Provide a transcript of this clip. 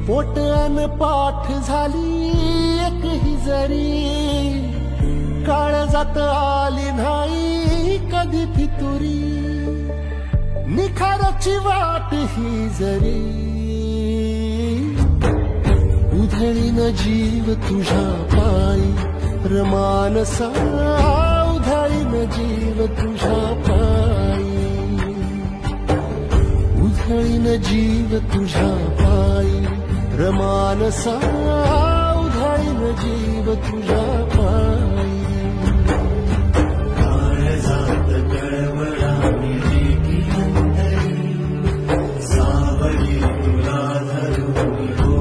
पोट अन पाठ झाली एक ही जरी, काळजात आली नाही कधी फितुरी, निखाराची वाट ही जरी, उधळीन जीव तुझ्या पायी रमानसा, उधळीन जीव तुझ्या पायी, उधळीन जीव तुझ्या पायी रमानसा, उधळीन जीव तुझ्या पायी. काळजात कळवळाली लेकी अंतरी, सावली तुला धरून